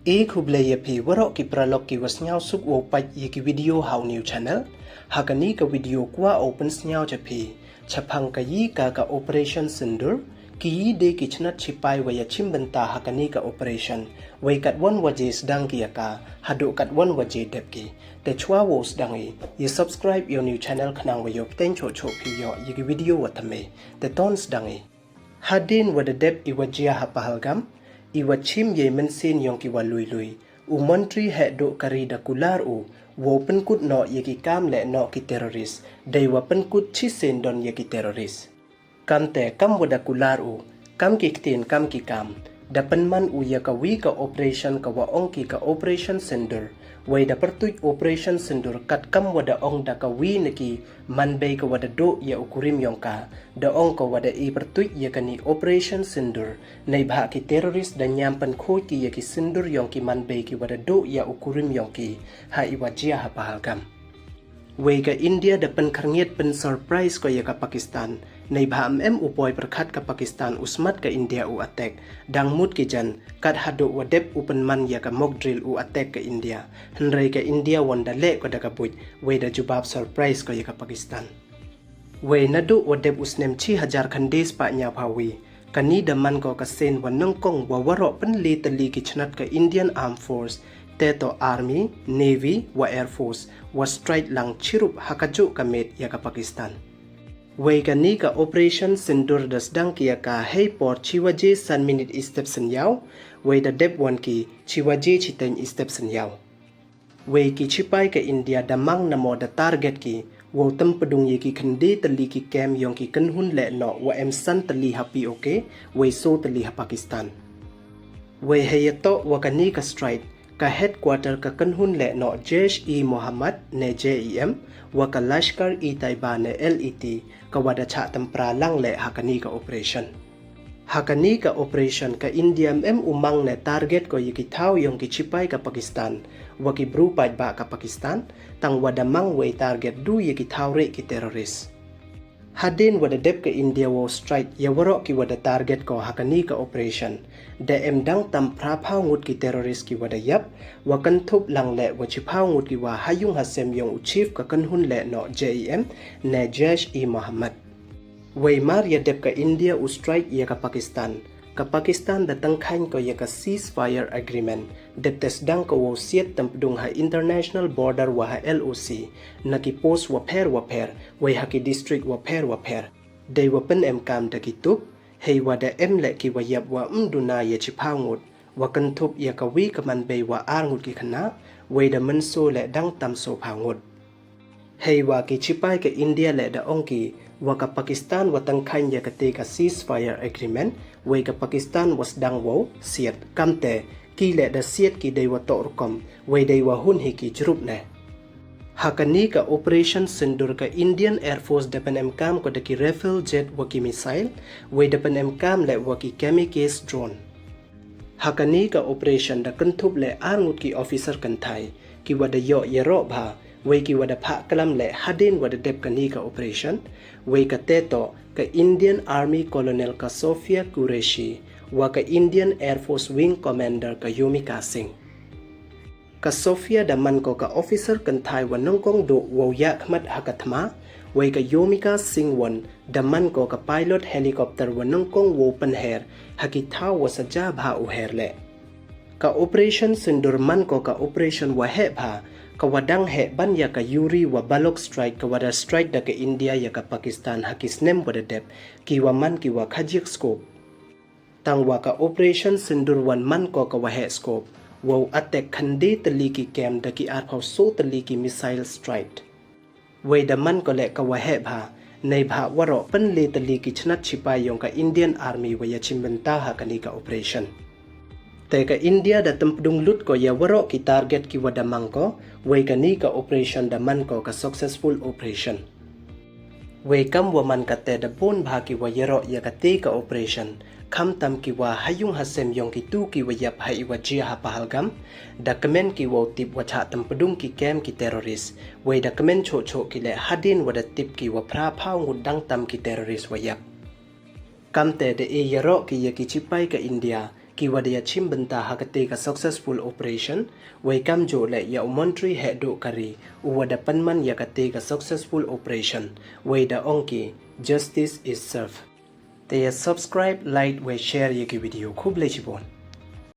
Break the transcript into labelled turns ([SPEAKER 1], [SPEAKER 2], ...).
[SPEAKER 1] एक हुबले यपी वरों की प्रलोक की वस्न्याव सुक वो पाइट ये की वीडियो हाउ न्यू चैनल हाकनी का वीडियो कुआ ओपन स्न्याव जपी chaphang kayi ka operation SINDOOR ki de kichna chipai waya chimbenta hakani ka operation way kat one waje sedang kia ka hadu kat one waje depki te chwa wo sedangi ye subscribe your new channel khnang wayo ten cho cho piyo ye ki video watame te ton sedangi hadin wada dep iwajia hapahalgam iwa chim ye mensin yong ki walui lui u montri he do kari da kular u wo penkut no ye ki kam le no ki teroris dei wa penkut chi sen don ye ki teroris kante kam wada kular u kam ki ktin kam ki kam da penman u ya ka wi ka operation ka wa ong ki ka operation SINDOOR way da pertuj operation SINDOOR kat kam wada ong da ka wi neki manbei ka wada do ya ukurim yong ka da ong ka wada i pertuj ya kani operation SINDOOR nei bha ki terrorist da nyampan khoi ki ya ki SINDOOR yong ki manbei ki wada do ya ukurim yong ki ha i wajia ha pahalgam way ka India da pen kharngiet pen surprise ko ya ka Pakistan nei bha upoi perkhat ka Pakistan usmat ka India u attack dang mut ki jan kat hado wadep upen man ya ka mock drill u attack ka India henrei ka India wanda le ko da ka buj way da jubab surprise ko ya ka Pakistan way nadu wadep usnem 6000 khandes pa nya phawi kani da man ko ka sen wanang kong wa waro pen le tali ki chnat ka Indian Armed Force teto Army Navy wa Air Force wa strike lang chirup hakaju kamet ya ka Pakistan way kani ka operation SINDOOR das dang kia ka hey por chiwaje san minute step sen yaw way da dep wan ki chiwaje chiten step sen yaw way ki chipai ka India damang namo da target ki wo tam pedung ye ki khande tali ki kem yong ki kanhun le no wa em san tali happy okay way so tali ha Pakistan way heyato wa kani ka strike ka headquarter ka kanhun le no Jaish-e-Mohammed ne JEM wa ka Lashkar-e-Taiba ne LET ka wada cha tampra lang le hakani ka operation hakani ka operation ka India umang ne target ko yiki thau yong ki chipai ka Pakistan wa ki bru pai ba ka Pakistan tang wada mang way target du yiki thau re ki terrorist hadin wada dep ka India wo strike ya waro ki wada target ko hakani ka operation da em dang tam phra phau ngut ki terrorist ki wada yap wa kan thup lang le wa chi phau ngut ki wa hayung hasem yong chief ka kan hun le no JEM ne Jaish-e-Mohammed way mar ya dep ka India u strike ya ka Pakistan da tang khain ko ya ka ceasefire agreement dep tes dang ko wo siet tampdung ha international border wa ha LOC na ki post wa pher way ha ki district wa pher dei wa pen em kam da ki tup hei wa da em le ki wa yap wa duna ya chi phau ngut wa kan thup ya ka wi ka man bei wa ar ngut ki khana way da man so le dang tam so phau ngut hei wa ki chipai ka India le da ong ki wa ka Pakistan wa tang khain ya ka te ka ceasefire agreement way ka Pakistan was dang wo siet kamte ki le da siet ki dei wa tor kom way dei wa hun hi ki jrup ne hakani ka operation SINDOOR ka Indian Air Force dapan em kam ko da ki rifle jet wa ki missile way dapan em kam le wa ki kamikaze drone hakani ka operation da kan thup le arngut ki officer kan thai ki wa da yo yero bha way ki wada pha kalam le hadin wada dep kani ka operation way ka teto ka Indian Army Colonel ka Sophia Qureshi wa ka Indian Air Force Wing Commander ka Yomika Singh ka Sophia da man ko ka officer kan thai wa nongkong do wo ya khmat Thma way ka Yomika Singh won da man ko ka pilot helicopter wa nongkong wo pan her hakitha wa saja bha u her le ka operation SINDOOR man ko ka operation wa he bha ka wadang he ban ya ka Yuri wa balok strike ka wada strike da ka India ya ka Pakistan hakisnem wada dep ki wa man ki wa khajik scope tang wa ka operation SINDOOR wan man ko ka wa he scope wo attack khande tali ki kem da ki ar phau so tali ki missile strike way da man ko le ka wa he bha nei bha waro pan le tali ki chnat chipai yong ka Indian Army wa ya chimbenta ha kani ka operation te ka India da tampdung lut ko ya waro ki target ki wada mangko way kani ka operation da man ko ka successful operation way kam wa man ka te da bon bha ki wa yero ya ka te ka operation kham tam ki wa hayung hasem yong ki tu ki wa yap hai wa ji ha pahalgam da comment ki wo tip wa cha tampdung ki kem ki terrorist way da comment cho ki le hadin wa da tip ki wa phra phau ngut dang tam ki terrorist wa yap kam te de e yero ki ya ki chipai ka India kiwadia chimbenta hakate ka successful operation wai kam jo le ya monetary he do kari uwada panman yakate ka successful operation wai da onki justice is served. They subscribe, like, we share ye video khub le chibon.